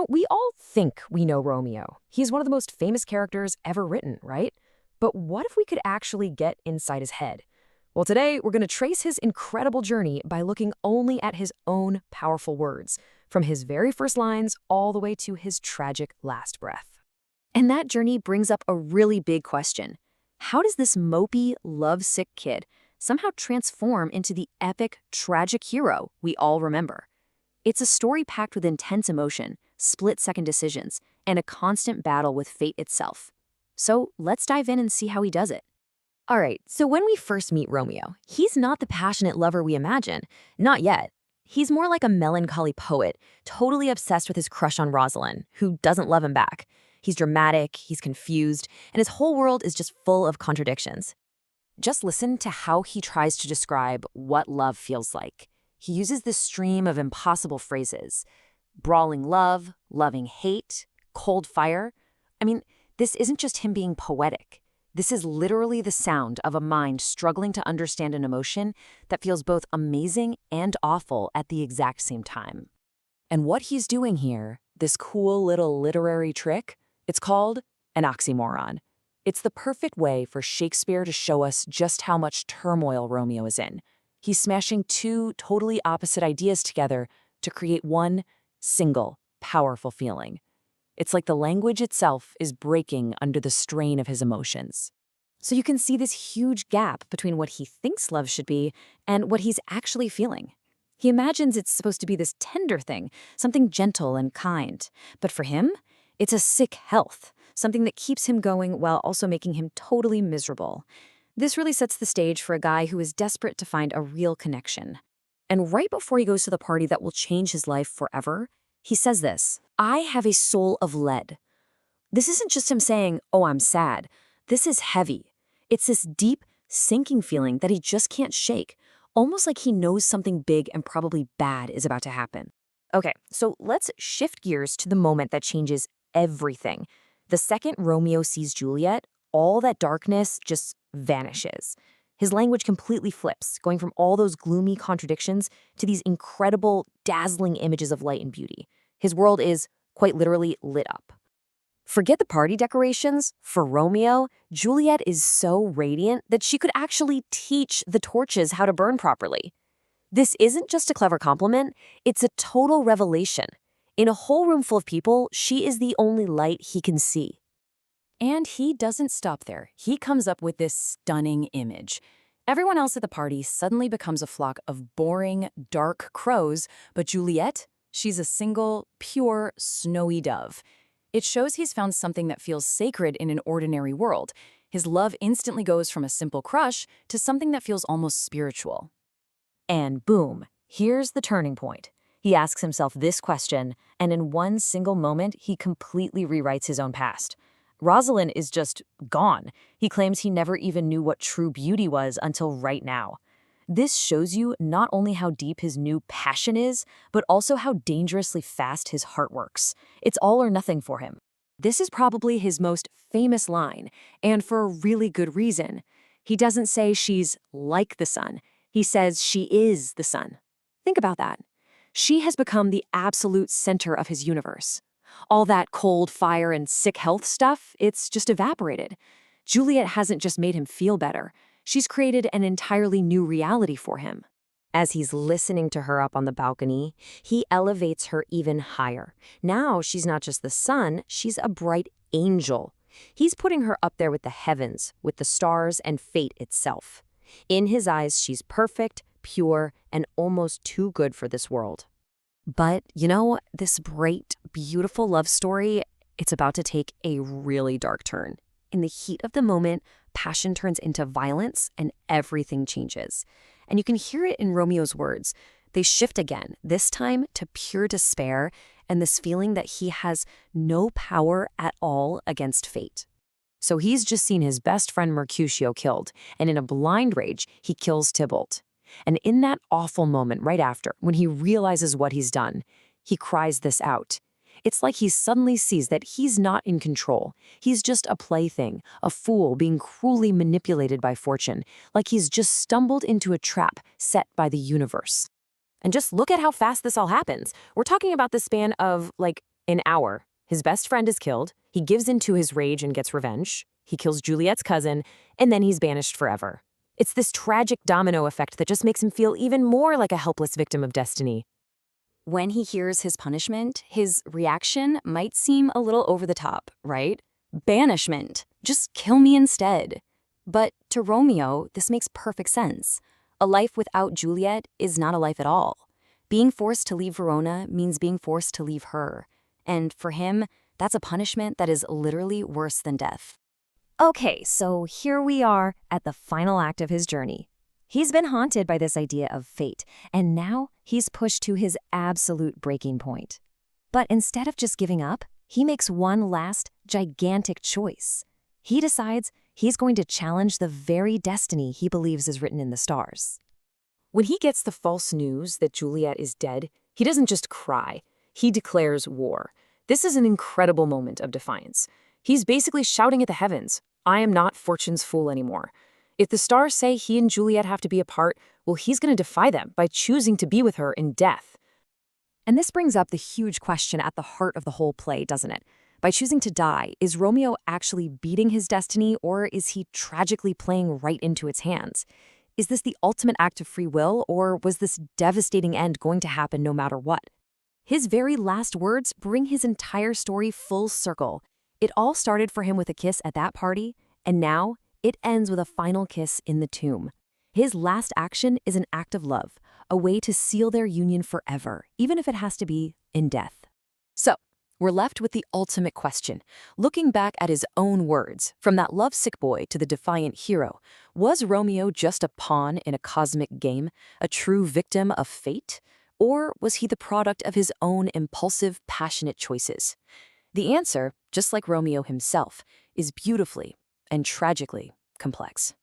We all think we know Romeo. He's one of the most famous characters ever written, right? But what if we could actually get inside his head? Well, today we're going to trace his incredible journey by looking only at his own powerful words, from his very first lines all the way to his tragic last breath. And that journey brings up a really big question. How does this mopey, lovesick kid somehow transform into the epic, tragic hero we all remember? It's a story packed with intense emotion, split-second decisions, and a constant battle with fate itself. So let's dive in and see how he does it. All right, so when we first meet Romeo, he's not the passionate lover we imagine. Not yet. He's more like a melancholy poet, totally obsessed with his crush on Rosalind, who doesn't love him back. He's dramatic, he's confused, and his whole world is just full of contradictions. Just listen to how he tries to describe what love feels like. He uses this stream of impossible phrases. Brawling love, loving hate, cold fire. I mean, this isn't just him being poetic. This is literally the sound of a mind struggling to understand an emotion that feels both amazing and awful at the exact same time. And what he's doing here, this cool little literary trick, it's called an oxymoron. It's the perfect way for Shakespeare to show us just how much turmoil Romeo is in. He's smashing two totally opposite ideas together to create one single, powerful feeling. It's like the language itself is breaking under the strain of his emotions. So you can see this huge gap between what he thinks love should be and what he's actually feeling. He imagines it's supposed to be this tender thing, something gentle and kind. But for him, it's a sick health, something that keeps him going while also making him totally miserable. This really sets the stage for a guy who is desperate to find a real connection. And right before he goes to the party that will change his life forever, he says this: "I have a soul of lead." This isn't just him saying, "Oh, I'm sad." This is heavy. It's this deep, sinking feeling that he just can't shake, almost like he knows something big and probably bad is about to happen. Okay, so let's shift gears to the moment that changes everything. The second Romeo sees Juliet, all that darkness just vanishes. His language completely flips, going from all those gloomy contradictions to these incredible, dazzling images of light and beauty. His world is, quite literally, lit up. Forget the party decorations. For Romeo, Juliet is so radiant that she could actually teach the torches how to burn properly. This isn't just a clever compliment, it's a total revelation. In a whole room full of people, she is the only light he can see. And he doesn't stop there. He comes up with this stunning image. Everyone else at the party suddenly becomes a flock of boring, dark crows, but Juliet, she's a single, pure, snowy dove. It shows he's found something that feels sacred in an ordinary world. His love instantly goes from a simple crush to something that feels almost spiritual. And boom, here's the turning point. He asks himself this question, and in one single moment, he completely rewrites his own past. Rosalind is just gone. He claims he never even knew what true beauty was until right now. This shows you not only how deep his new passion is, but also how dangerously fast his heart works. It's all or nothing for him. This is probably his most famous line, and for a really good reason. He doesn't say she's like the sun. He says she is the sun. Think about that. She has become the absolute center of his universe. All that cold fire and sick health stuff, it's just evaporated. Juliet hasn't just made him feel better. She's created an entirely new reality for him. As he's listening to her up on the balcony, he elevates her even higher. Now she's not just the sun, she's a bright angel. He's putting her up there with the heavens, with the stars and fate itself. In his eyes, she's perfect, pure, and almost too good for this world. But, this bright, beautiful love story, it's about to take a really dark turn. In the heat of the moment, passion turns into violence and everything changes. And you can hear it in Romeo's words. They shift again, this time to pure despair and this feeling that he has no power at all against fate. So he's just seen his best friend Mercutio killed, and in a blind rage, he kills Tybalt. And in that awful moment right after, when he realizes what he's done, he cries this out. It's like he suddenly sees that he's not in control. He's just a plaything, a fool being cruelly manipulated by fortune, like he's just stumbled into a trap set by the universe. And just look at how fast this all happens. We're talking about the span of, An hour. His best friend is killed, he gives in to his rage and gets revenge, he kills Juliet's cousin, and then he's banished forever. It's this tragic domino effect that just makes him feel even more like a helpless victim of destiny. When he hears his punishment, his reaction might seem a little over the top, right? Banishment. Just kill me instead. But to Romeo, this makes perfect sense. A life without Juliet is not a life at all. Being forced to leave Verona means being forced to leave her. And for him, that's a punishment that is literally worse than death. Okay, so here we are at the final act of his journey. He's been haunted by this idea of fate, and now he's pushed to his absolute breaking point. But instead of just giving up, he makes one last, gigantic choice. He decides he's going to challenge the very destiny he believes is written in the stars. When he gets the false news that Juliet is dead, he doesn't just cry, he declares war. This is an incredible moment of defiance. He's basically shouting at the heavens, I am not Fortune's fool anymore. If the stars say he and Juliet have to be apart, well, he's going to defy them by choosing to be with her in death. And this brings up the huge question at the heart of the whole play, doesn't it? By choosing to die, is Romeo actually beating his destiny, or is he tragically playing right into its hands? Is this the ultimate act of free will, or was this devastating end going to happen no matter what? His very last words bring his entire story full circle. It all started for him with a kiss at that party, and now it ends with a final kiss in the tomb. His last action is an act of love, a way to seal their union forever, even if it has to be in death. So, we're left with the ultimate question. Looking back at his own words, from that lovesick boy to the defiant hero, was Romeo just a pawn in a cosmic game, a true victim of fate? Or was he the product of his own impulsive, passionate choices? The answer, just like Romeo himself, is beautifully and tragically complex.